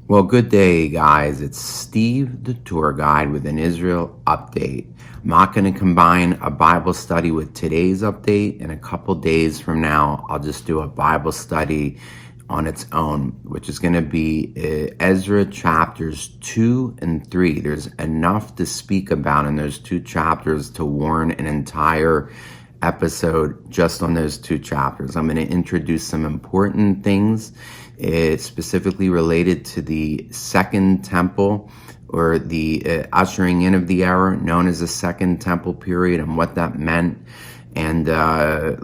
Well, good day, guys. It's Steve, the tour guide, with an Israel update. I'm not going to combine a Bible study with today's update. In a couple days from now, I'll just do a Bible study on its own, which is going to be Ezra chapters 2 and 3. There's enough to speak about in those two chapters to warrant an entire episode just on those two chapters. I'm going to introduce some important things specifically related to the Second Temple, or the ushering in of the era known as the Second Temple period, and what that meant. And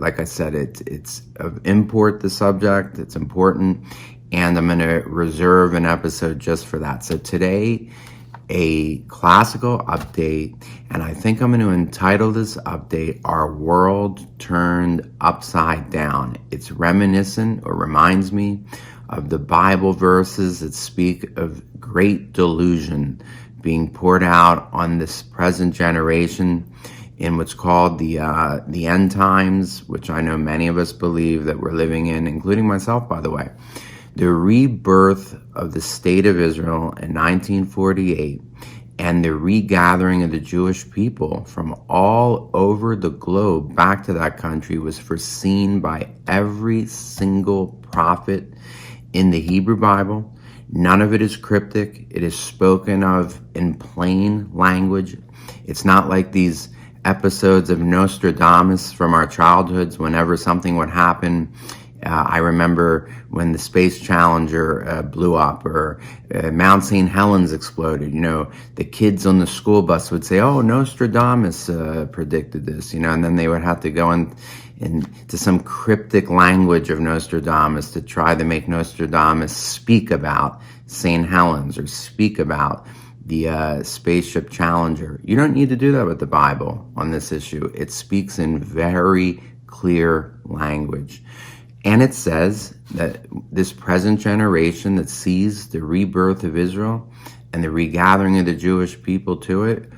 like I said, it's of import, the subject. It's important, and I'm going to reserve an episode just for that. So today, a classical update, and I think I'm going to entitle this update "Our World Turned Upside Down." It's reminiscent, or reminds me, of the Bible verses that speak of great delusion being poured out on this present generation in what's called the end times, which I know many of us believe that we're living in, including myself, by the way. The rebirth of the state of Israel in 1948 and the regathering of the Jewish people from all over the globe back to that country was foreseen by every single prophet in the Hebrew Bible. None of it is cryptic. It is spoken of in plain language. It's not like these episodes of Nostradamus from our childhoods whenever something would happen. I remember when the Space Challenger blew up, or Mount St. Helens exploded. The kids on the school bus would say, "Oh, Nostradamus predicted this," and then they would have to go into some cryptic language of Nostradamus to try to make Nostradamus speak about St. Helens or speak about the spaceship Challenger. You don't need to do that with the Bible on this issue. It speaks in very clear language. And it says that this present generation that sees the rebirth of Israel and the regathering of the Jewish people to it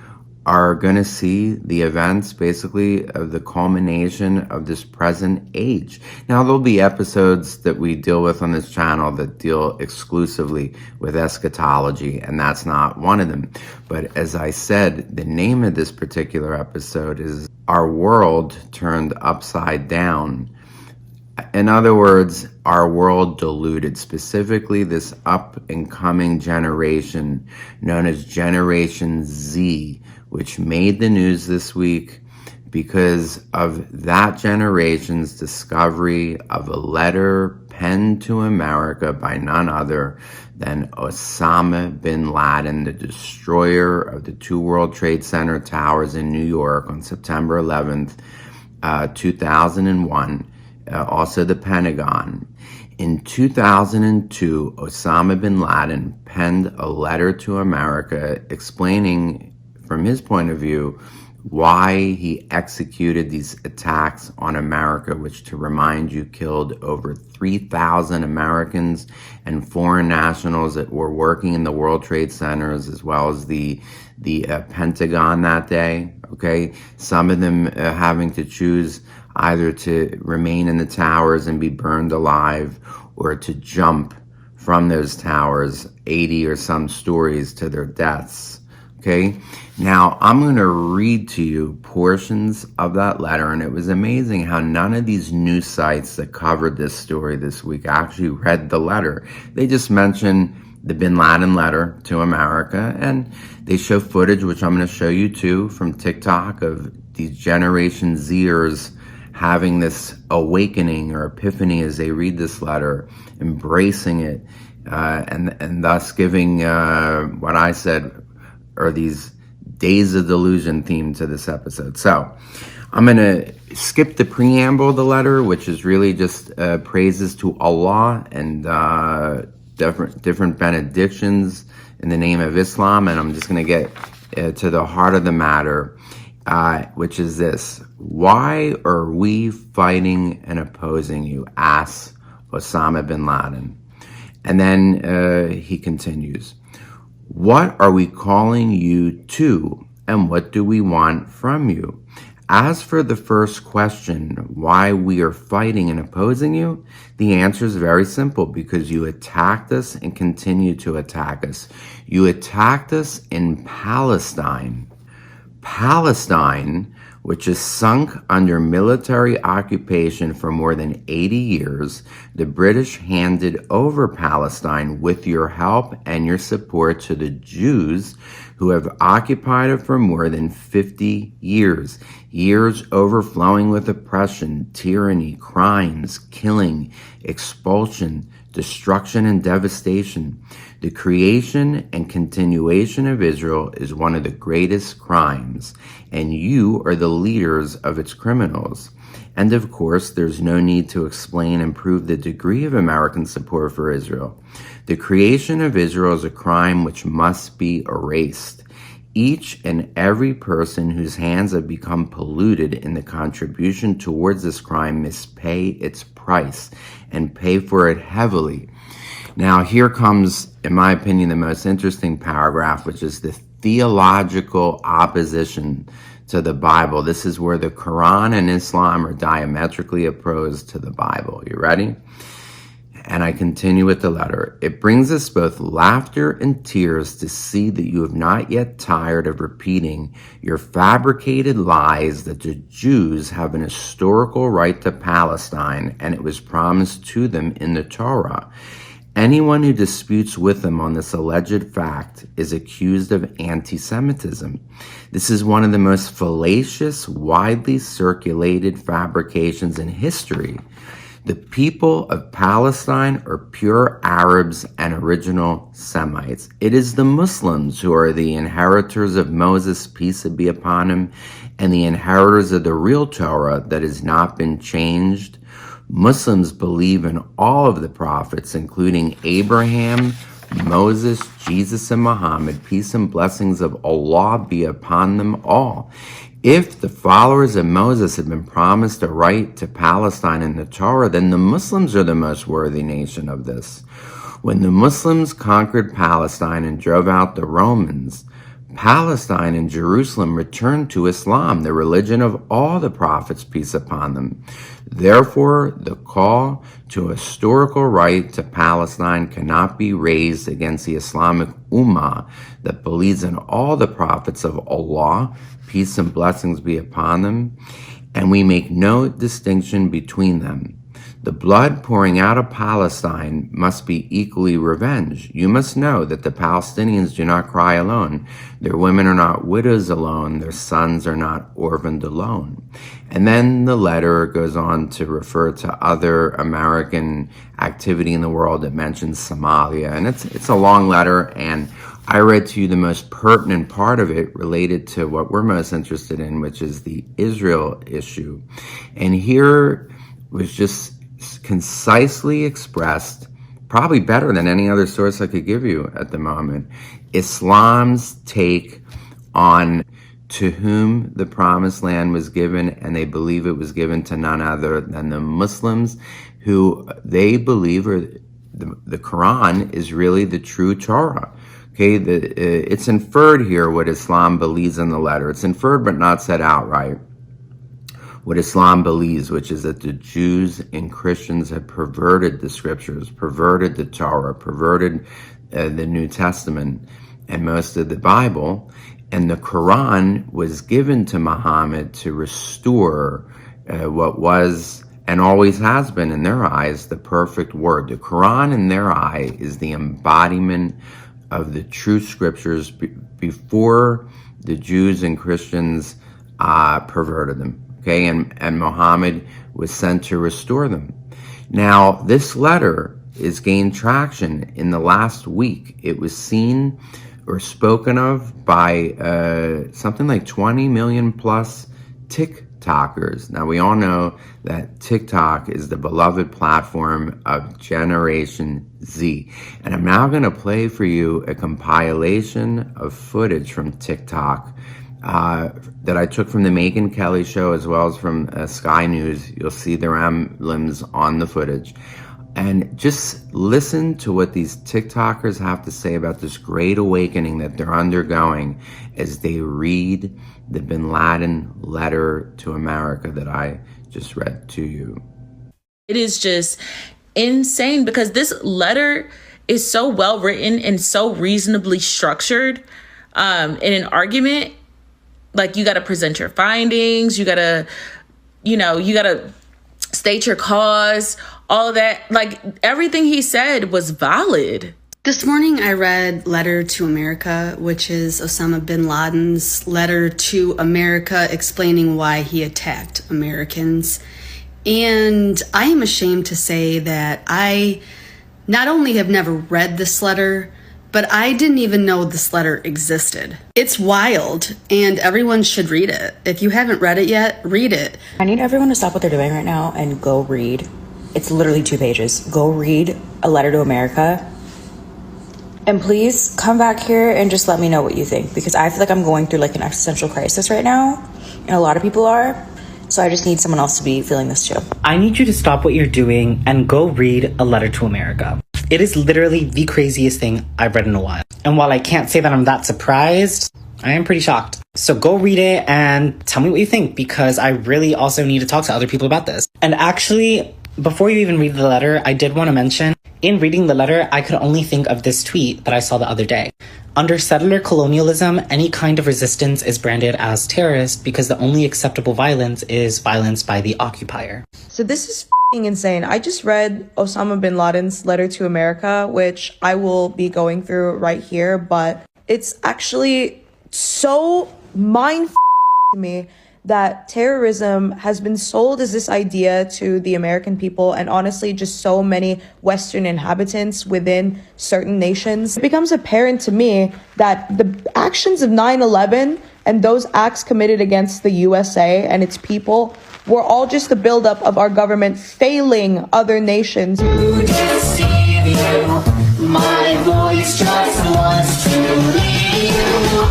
are going to see the events, basically, of the culmination of this present age. Now, there'll be episodes that we deal with on this channel that deal exclusively with eschatology, and that's not one of them. But as I said, the name of this particular episode is "Our World Turned Upside Down." In other words, our world deluded, specifically this up-and-coming generation known as Generation Z, which made the news this week because of that generation's discovery of a letter penned to America by none other than Osama bin Laden, the destroyer of the two World Trade Center towers in New York on September 11th, 2001. Also the Pentagon. In 2002, Osama bin Laden penned a letter to America explaining, from his point of view, why he executed these attacks on America, which, to remind you, killed over 3,000 Americans and foreign nationals that were working in the World Trade Centers as well as the Pentagon that day. Okay, some of them having to choose either to remain in the towers and be burned alive, or to jump from those towers 80 or some stories to their deaths. Okay, now I'm going to read to you portions of that letter, and it was amazing how none of these news sites that covered this story this week actually read the letter. They just mentioned the bin Laden letter to America, and they show footage, which I'm going to show you too, from TikTok, of these Generation Zers having this awakening or epiphany as they read this letter, embracing it, and thus giving what I said are these days of delusion theme to this episode. So I'm going to skip the preamble of the letter, which is really just praises to Allah and different benedictions in the name of Islam, and I'm just going to get to the heart of the matter, which is this: why are we fighting and opposing you? Asks Osama bin Laden. And then he continues, what are we calling you to, and what do we want from you? As for the first question, why we are fighting and opposing you, the answer is very simple: because you attacked us and continue to attack us. You attacked us in Palestine. Palestine, which is sunk under military occupation for more than 80 years, the British handed over Palestine with your help and your support to the Jews, who have occupied it for more than 50 years. Years overflowing with oppression, tyranny, crimes, killing, expulsion, destruction, and devastation. The creation and continuation of Israel is one of the greatest crimes, and you are the leaders of its criminals. And of course, there's no need to explain and prove the degree of American support for Israel. The creation of Israel is a crime which must be erased. Each and every person whose hands have become polluted in the contribution towards this crime must pay its price, and pay for it heavily. Now, here comes, in my opinion, the most interesting paragraph, which is the theological opposition to the Bible. This is where the Quran and Islam are diametrically opposed to the Bible. You ready? And I continue with the letter. It brings us both laughter and tears to see that you have not yet tired of repeating your fabricated lies that the Jews have an historical right to Palestine, and it was promised to them in the Torah. Anyone who disputes with them on this alleged fact is accused of anti-Semitism. This is one of the most fallacious, widely circulated fabrications in history. The people of Palestine are pure Arabs and original Semites. It is the Muslims who are the inheritors of Moses, peace be upon him, and the inheritors of the real Torah that has not been changed. Muslims believe in all of the prophets, including Abraham, Moses, Jesus, and Muhammad. Peace and blessings of Allah be upon them all. If the followers of Moses had been promised a right to Palestine in the Torah, then the Muslims are the most worthy nation of this. When the Muslims conquered Palestine and drove out the Romans, Palestine and Jerusalem returned to Islam, the religion of all the prophets, peace upon them. Therefore, the call to a historical right to Palestine cannot be raised against the Islamic Ummah that believes in all the prophets of Allah, peace and blessings be upon them, and we make no distinction between them. The blood pouring out of Palestine must be equally revenged. You must know that the Palestinians do not cry alone. Their women are not widows alone. Their sons are not orphaned alone. And then the letter goes on to refer to other American activity in the world that mentions Somalia. And it's a long letter, and I read to you the most pertinent part of it related to what we're most interested in, which is the Israel issue. And here was just concisely expressed, probably better than any other source I could give you at the moment, Islam's take on to whom the promised land was given, and they believe it was given to none other than the Muslims, who they believe are the Quran is really the true Torah. Okay, it's inferred here what Islam believes in the letter. It's inferred but not said outright. What Islam believes, which is that the Jews and Christians have perverted the scriptures, perverted the Torah, perverted the New Testament and most of the Bible, and the Quran was given to Muhammad to restore what was and always has been in their eyes the perfect word. The Quran in their eye is the embodiment of the true scriptures before the Jews and Christians perverted them. Okay, and Muhammad was sent to restore them. Now, this letter is gained traction in the last week. It was seen or spoken of by something like 20 million plus TikTokers. Now, we all know that TikTok is the beloved platform of Generation Z. And I'm now going to play for you a compilation of footage from TikTok that I took from the Megyn Kelly show as well as from Sky News. You'll see their emblems on the footage. And just listen to what these TikTokers have to say about this great awakening that they're undergoing as they read the Bin Laden letter to America that I just read to you. It is just insane because this letter is so well written and so reasonably structured in an argument. Like, you got to present your findings, you got to state your cause, all of that. Like, everything he said was valid. This morning I read Letter to America, which is Osama bin Laden's letter to America explaining why he attacked Americans. And I am ashamed to say that I not only have never read this letter, but I didn't even know this letter existed. It's wild, and everyone should read it. If you haven't read it yet, read it. I need everyone to stop what they're doing right now and go read. It's literally 2 pages. Go read A Letter to America. And please come back here and just let me know what you think, because I feel like I'm going through like an existential crisis right now, and a lot of people are. So I just need someone else to be feeling this too. I need you to stop what you're doing and go read A Letter to America. It is literally the craziest thing I've read in a while. And while I can't say that I'm that surprised, I am pretty shocked. So go read it and tell me what you think, because I really also need to talk to other people about this. And actually, before you even read the letter, I did want to mention, in reading the letter, I could only think of this tweet that I saw the other day. Under settler colonialism, any kind of resistance is branded as terrorist because the only acceptable violence is violence by the occupier. So this is insane. I just read Osama bin Laden's letter to America, which I will be going through right here, but it's actually so mind to me that terrorism has been sold as this idea to the American people, and honestly just so many Western inhabitants within certain nations. It becomes apparent to me that the actions of 9/11 and those acts committed against the USA and its people were all just the buildup of our government failing other nations. Who deceive you? My voice just wants to leave you.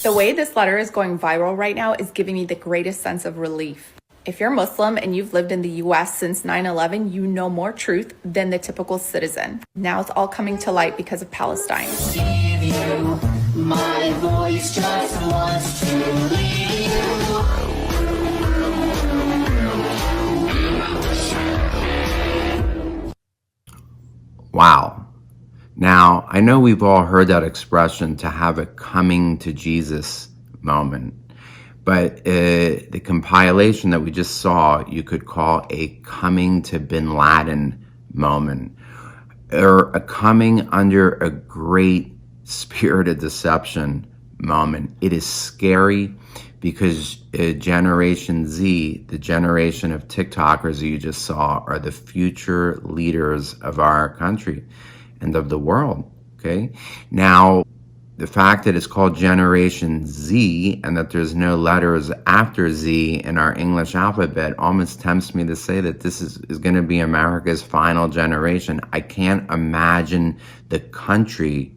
The way this letter is going viral right now is giving me the greatest sense of relief. If you're Muslim and you've lived in the US since 9/11, you know more truth than the typical citizen. Now it's all coming to light because of Palestine. You. My voice just wants to leave you. Wow. Now, I know we've all heard that expression, to have a coming to Jesus moment, but the compilation that we just saw, you could call a coming to bin Laden moment, or a coming under a great spirit of deception moment. It is scary because Generation Z, the generation of TikTokers you just saw, are the future leaders of our country and of the world, okay? Now, the fact that it's called Generation Z and that there's no letters after Z in our English alphabet almost tempts me to say that this is going to be America's final generation. I can't imagine the country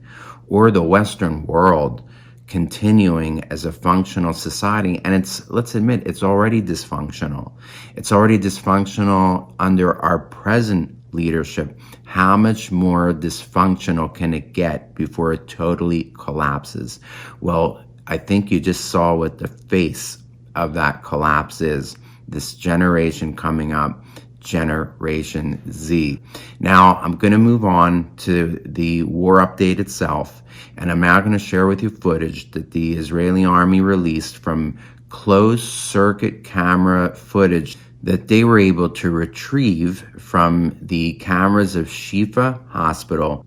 or the Western world continuing as a functional society. And let's admit, it's already dysfunctional. It's already dysfunctional under our present leadership. How much more dysfunctional can it get before it totally collapses? Well, I think you just saw what the face of that collapse is. This generation coming up, Generation Z. Now, I'm going to move on to the war update itself, and I'm now going to share with you footage that the Israeli army released from closed circuit camera footage that they were able to retrieve from the cameras of Shifa Hospital,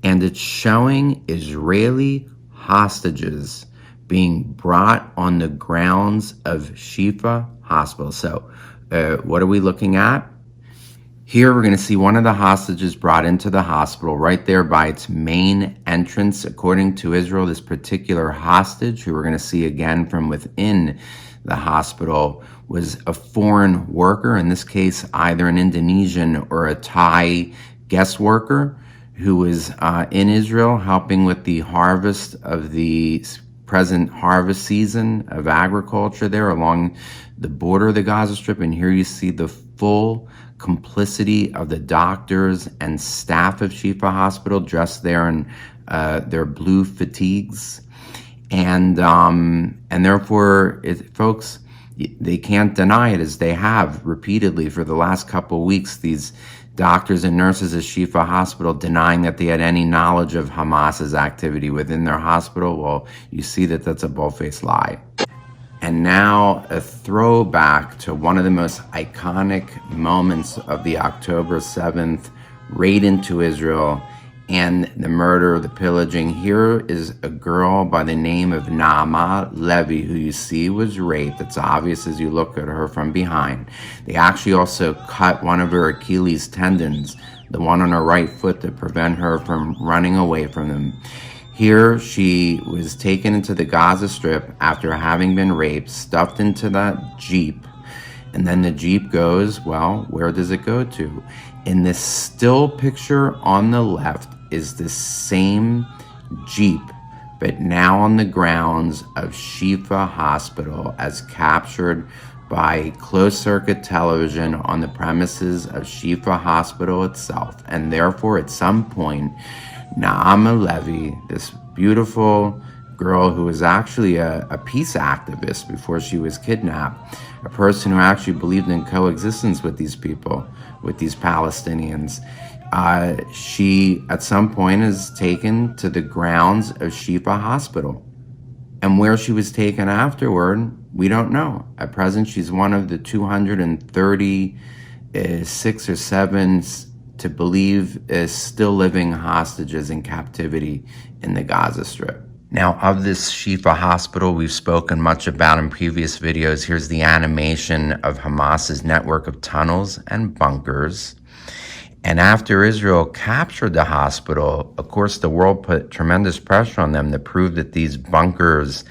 and it's showing Israeli hostages being brought on the grounds of Shifa Hospital. So what are we looking at? Here we're going to see one of the hostages brought into the hospital right there by its main entrance. According to Israel, this particular hostage, who we're going to see again from within the hospital, was a foreign worker, in this case either an Indonesian or a Thai guest worker who was in Israel helping with the harvest of the present harvest season of agriculture there along the border of the Gaza Strip. And here you see the full complicity of the doctors and staff of Shifa Hospital dressed there in their blue fatigues. And therefore, folks, they can't deny it, as they have repeatedly for the last couple of weeks, these doctors and nurses at Shifa Hospital denying that they had any knowledge of Hamas's activity within their hospital. Well, you see that that's a bull-faced lie. And now a throwback to one of the most iconic moments of the October 7th raid into Israel and the murder, the pillaging. Here is a girl by the name of Naama Levy, who you see was raped. It's obvious as you look at her from behind. They actually also cut one of her Achilles tendons, the one on her right foot, to prevent her from running away from them. Here she was taken into the Gaza Strip after having been raped, stuffed into that Jeep, and then the Jeep goes, well, where does it go to? In this still picture on the left is the same Jeep, but now on the grounds of Shifa Hospital as captured by closed-circuit television on the premises of Shifa Hospital itself. And therefore, at some point, Naama Levy, this beautiful girl who was actually a peace activist before she was kidnapped, a person who actually believed in coexistence with these people, with these Palestinians, she at some point is taken to the grounds of Shifa Hospital. And where she was taken afterward, we don't know. At present, she's one of the 236 or 7 to believe is still living hostages in captivity in the Gaza Strip. Now, of this Shifa Hospital we've spoken much about in previous videos, here's the animation of Hamas's network of tunnels and bunkers. And after Israel captured the hospital, of course, the world put tremendous pressure on them to prove that these bunkers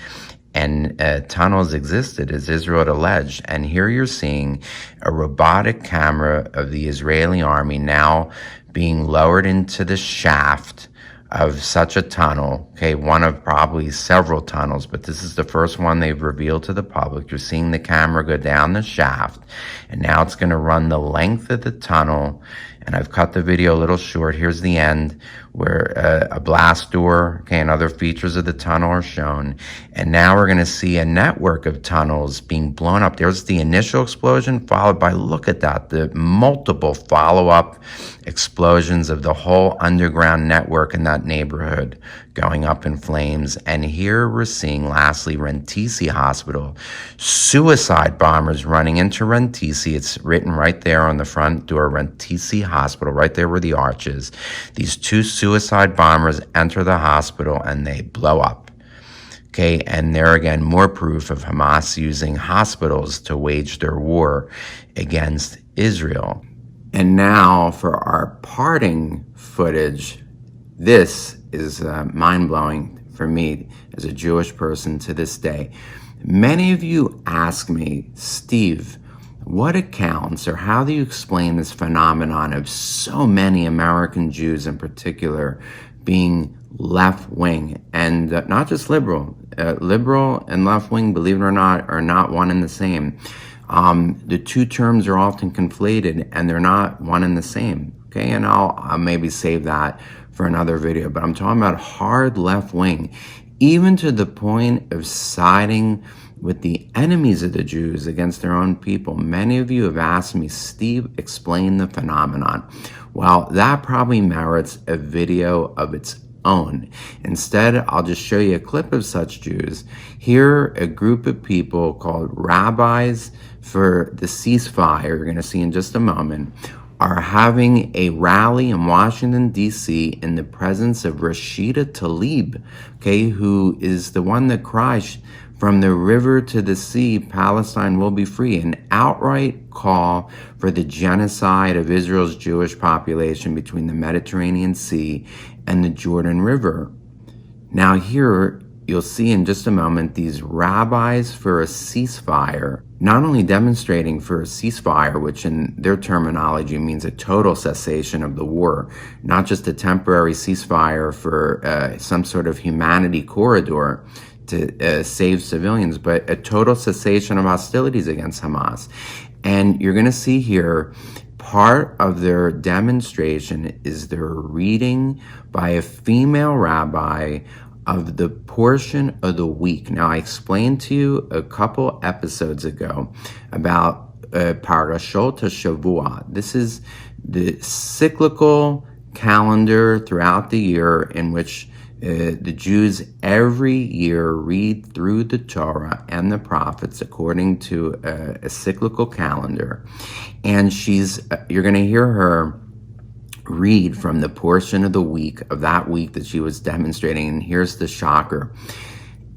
and tunnels existed, as Israel had alleged. And here you're seeing a robotic camera of the Israeli army now being lowered into the shaft of such a tunnel, okay, one of probably several tunnels, but this is the first one they've revealed to the public. You're seeing the camera go down the shaft, and now it's going to run the length of the tunnel. And I've cut the video a little short. Here's the end where a blast door, okay, and other features of the tunnel are shown. And now we're going to see a network of tunnels being blown up. There's the initial explosion, followed by, look at that, the multiple follow-up explosions of the whole underground network in that neighborhood going up in flames. And here we're seeing, lastly, Rantisi Hospital. Suicide bombers running into Rantisi. It's written right there on the front door, Rantisi Hospital, right there where the arch is. These 2 suicide bombers enter the hospital and they blow up. Okay, and there again, more proof of Hamas using hospitals to wage their war against Israel. And now for our parting footage. This is mind-blowing for me as a Jewish person to this day. Many of you ask me, Steve, what accounts or how do you explain this phenomenon of so many American Jews in particular being left-wing, and not just liberal. Liberal and left-wing, believe it or not, are not one and the same. The 2 terms are often conflated and they're not one and the same. Okay, and I'll maybe save that for another video, but I'm talking about hard left-wing, even to the point of siding with the enemies of the Jews against their own people. Many of you have asked me, Steve, explain the phenomenon. Well, that probably merits a video of its own. Instead, I'll just show you a clip of such Jews. Here, a group of people called Rabbis for the Ceasefire, you're going to see in just a moment, are having a rally in Washington, D.C. in the presence of Rashida Tlaib, okay, who is the one that cries, from the river to the sea, Palestine will be free, an outright call for the genocide of Israel's Jewish population between the Mediterranean Sea and the Jordan River. Now here, you'll see in just a moment these rabbis for a ceasefire, not only demonstrating for a ceasefire, which in their terminology means a total cessation of the war, not just a temporary ceasefire for some sort of humanity corridor to save civilians, but a total cessation of hostilities against Hamas. And you're going to see here, part of their demonstration is their reading by a female rabbi of the portion of the week. Now, I explained to you a couple episodes ago about Parashot Shavua. This is the cyclical calendar throughout the year in which the Jews every year read through the Torah and the prophets according to a cyclical calendar. And you're going to hear her read from the portion of the week of that week that she was demonstrating. And here's the shocker.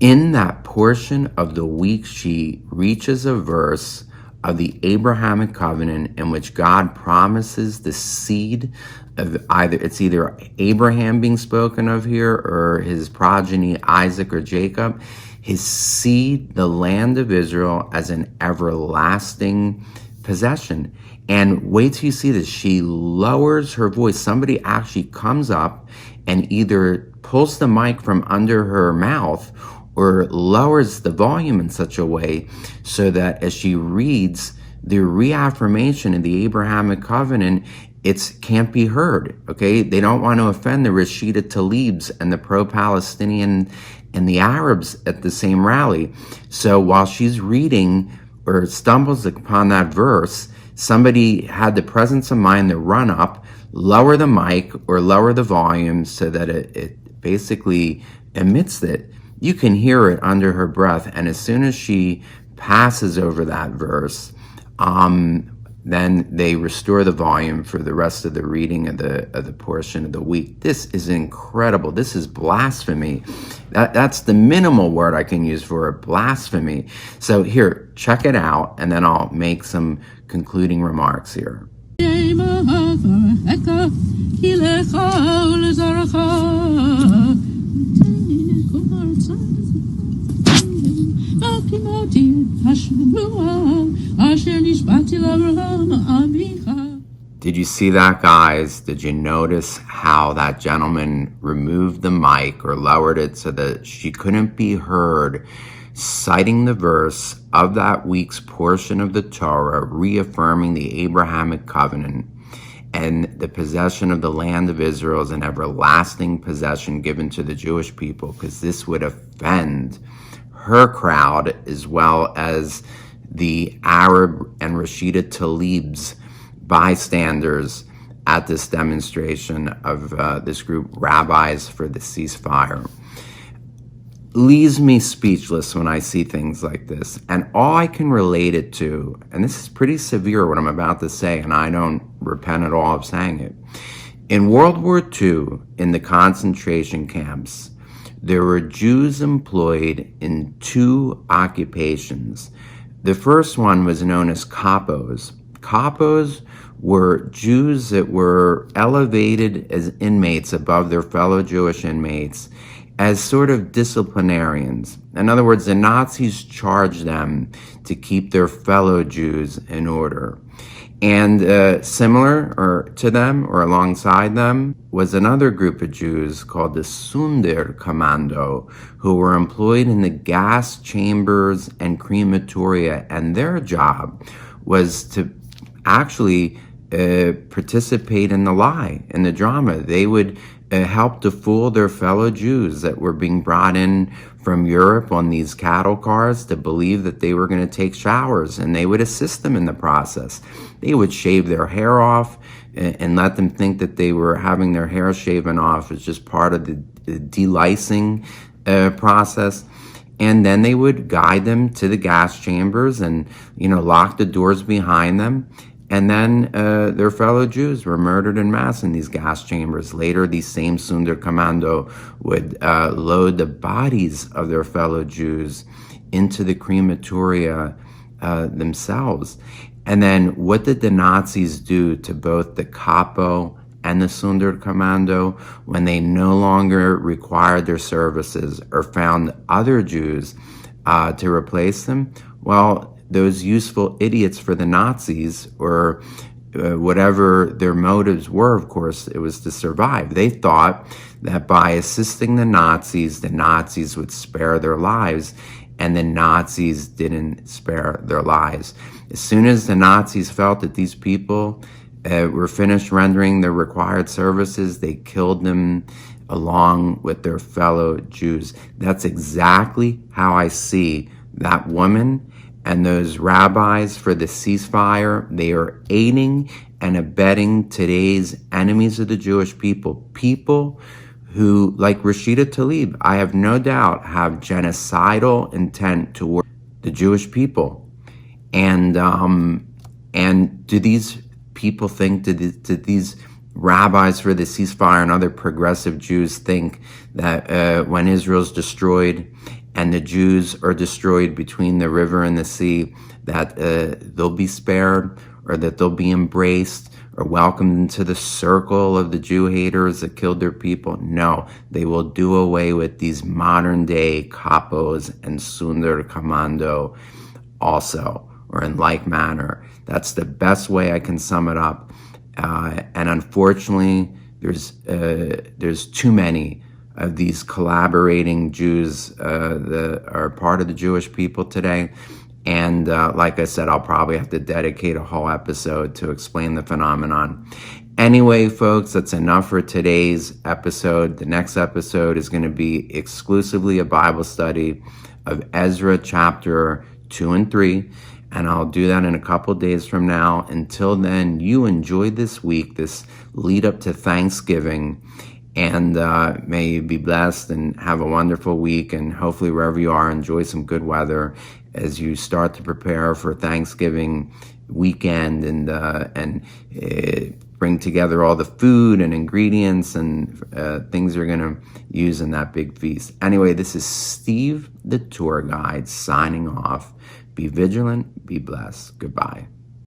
In that portion of the week, she reaches a verse of the Abrahamic covenant in which God promises the seed of either Abraham being spoken of here or his progeny Isaac or Jacob, his seed, the land of Israel, as an everlasting possession. And wait till you see this. She lowers her voice. Somebody actually comes up and either pulls the mic from under her mouth or lowers the volume in such a way so that as she reads the reaffirmation of the Abrahamic covenant, it can't be heard, okay? They don't want to offend the Rashida Tlaibs and the pro-Palestinian and the Arabs at the same rally. So while she's reading or stumbles upon that verse, somebody had the presence of mind to run up, lower the mic or lower the volume so that it basically emits it. You can hear it under her breath. And as soon as she passes over that verse, then they restore the volume for the rest of the reading of the portion of the week. This is incredible. This is blasphemy. That's the minimal word I can use for it, blasphemy. So here, check it out, and then I'll make some concluding remarks here. Did you see that, guys? Did you notice how that gentleman removed the mic or lowered it so that she couldn't be heard, citing the verse of that week's portion of the Torah, reaffirming the Abrahamic covenant and the possession of the land of Israel as an everlasting possession given to the Jewish people, because this would offend her crowd as well as the Arab and Rashida Tlaib's bystanders at this demonstration of this group, Rabbis for the Ceasefire. Leaves me speechless when I see things like this. And all I can relate it to, and this is pretty severe what I'm about to say, and I don't repent at all of saying it. In World War II, in the concentration camps, there were Jews employed in two occupations. The first one was known as kapos. Kapos were Jews that were elevated as inmates above their fellow Jewish inmates as sort of disciplinarians. In other words, the Nazis charged them to keep their fellow Jews in order. And similar to them or alongside them was another group of Jews called the Sonderkommando, who were employed in the gas chambers and crematoria, and their job was to actually participate in the lie, in the drama. They would help to fool their fellow Jews that were being brought in from Europe on these cattle cars to believe that they were going to take showers, and they would assist them in the process. They would shave their hair off and let them think that they were having their hair shaven off as just part of the delicing process. And then they would guide them to the gas chambers and, lock the doors behind them. And then their fellow Jews were murdered en masse in these gas chambers. Later, these same Sonderkommando would load the bodies of their fellow Jews into the crematoria themselves. And then what did the Nazis do to both the Capo and the Sonderkommando when they no longer required their services or found other Jews to replace them? Well, those useful idiots for the Nazis were whatever their motives were, of course, it was to survive. They thought that by assisting the Nazis would spare their lives, and the Nazis didn't spare their lives. As soon as the Nazis felt that these people were finished rendering their required services, they killed them along with their fellow Jews. That's exactly how I see that woman and those rabbis for the ceasefire. They are aiding and abetting today's enemies of the Jewish people. People who, like Rashida Tlaib, I have no doubt, have genocidal intent toward the Jewish people. And do these people think, did these rabbis for the ceasefire and other progressive Jews think that when Israel's destroyed and the Jews are destroyed between the river and the sea, that they'll be spared, or that they'll be embraced or welcomed into the circle of the Jew haters that killed their people? No, they will do away with these modern day capos and Sundar Commando also, or in like manner. That's the best way I can sum it up. And unfortunately, there's too many of these collaborating Jews that are part of the Jewish people today. And like I said, I'll probably have to dedicate a whole episode to explain the phenomenon. Anyway, folks, that's enough for today's episode. The next episode is going to be exclusively a Bible study of Ezra chapter 2 and 3. And I'll do that in a couple days from now. Until then, you enjoy this week, this lead up to Thanksgiving. And may you be blessed and have a wonderful week. And hopefully wherever you are, enjoy some good weather as you start to prepare for Thanksgiving weekend and bring together all the food and ingredients and things you're going to use in that big feast. Anyway, this is Steve, the tour guide, signing off. Be vigilant, be blessed. Goodbye.